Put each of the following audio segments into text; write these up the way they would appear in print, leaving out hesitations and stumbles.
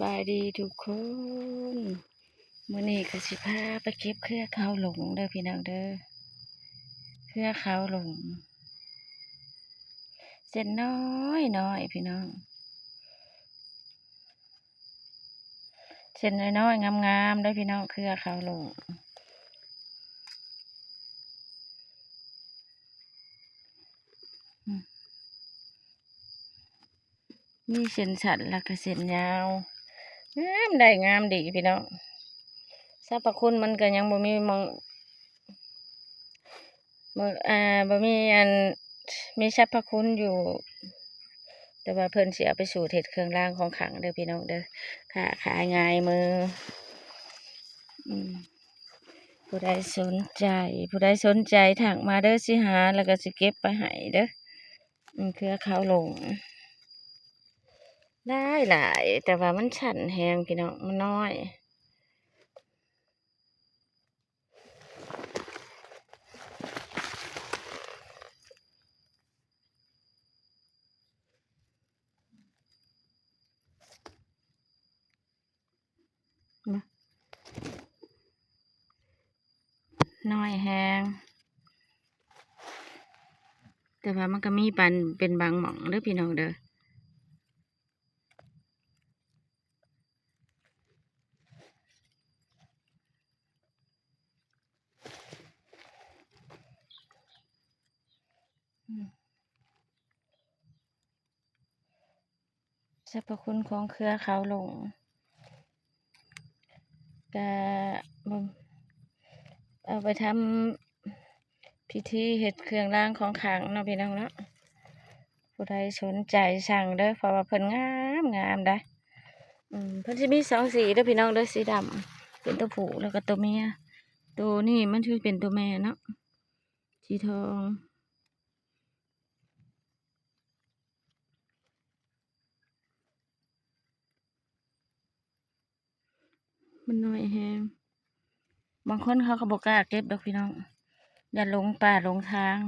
บายดีทุกคนมื้อนี้ก็สิพาไปเก็บเครือเขาหลงเด้อพี่น้องเด้อเครือเขาหลงเส้นน้อยน้อยพี่น้องเส้นน้อยๆงามๆเด้อพี่น้องเครือเขาหลงมีเส้นสันแล้วก็เส้นยาวงามได้งามดีพี่น้องสรรพคุณมันก็ยังบ่มีมองบ่มีอันมีสรรพคุณอยู่แต่ว่าเพิ่นสิเอาไปสู่เฮ็ดเครื่องรางของขลังเด้อพี่น้องเด้อค่ะขายง่ายมือผู้ใดสนใจถักมาเด้อสิหาแล้วก็สิเก็บไปให้เด้อเครือเขาหลงได้หลายแต่ว่ามันฉันแหงพี่น้องมันน้อยน้อยแหงแต่ว่ามันก็มีปันเป็นบางหม่องเด้อพี่น้องเด้อสรรพคุณของเครือเขาหลงก็เอาไปทำพิธีเฮ็ดเครื่องรางของขลังเนาะพี่น้องเนาะผู้ใดสนใจสั่งเด้อเพราะว่าเพิ่นงามได้เพิ่นสิมี2สีเด้อพี่น้องเด้อสีดำเป็นตัวผู้แล้วก็ตัวเมียตัวนี้มันคือเป็นตัวแม่เนาะสีทองมันน้อยแฮงบางคนเขาก็บ่กล้าเก็บดอกพี่น้องอย่าหลงป่าหลงทาง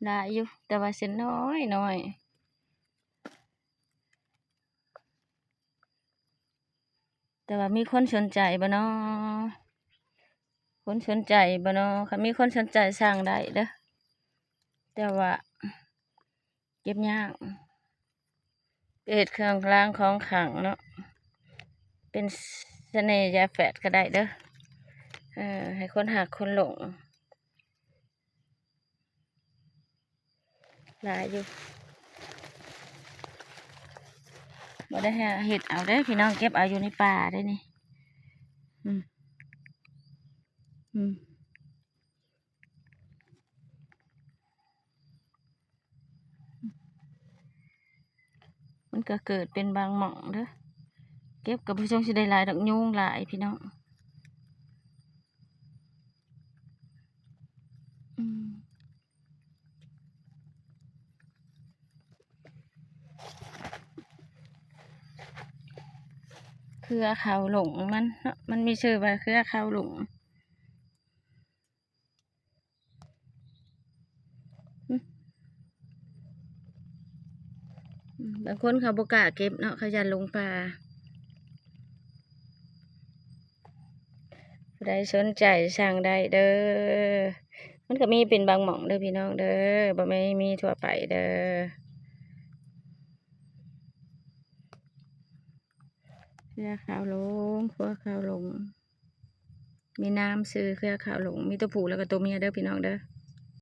ได้อยู่แต่ว่าเส้นน้อยแต่ว่ามีคนสนใจบ่เนาะคนสนใจบ่เนาะค่ะมีคนสนใจสั่งได้เด้อแต่ว่าเก็บยากเฮ็ดเครื่องรางของขลังเนาะเป็นเสน่ห์ยาแฝดก็ได้เด้อให้คนหักคนหลงหลายอยู่บ่ได้หาเฮ็ดเอาเด้อพี่น้องเก็บเอาอยู่ในป่าได้นี่อืมอืมมันก็เกิดเป็นบางหม่องเด้อเก็บกับผู้ชมสิได้หลายดอกยุงหลายพี่น้องเครือเขาหลงมันเนาะมันมีชื่อว่าเครือเขาหลงบางคนเขาบ่กล้าเก็บเนาะเขายันลงป่าผู้ใดสนใจสั่งได้เด้อมันก็มีเป็นบางหม่องเด้อพี่น้องเด้อบ่แม่นมีทั่วไปเด้อเครือขาวหลงเครือขาวหลงมีน้ำซื้อเครือขาวหลงมีตัวผู้แล้วก็ตัวเมียเด้อพี่น้องเด้อ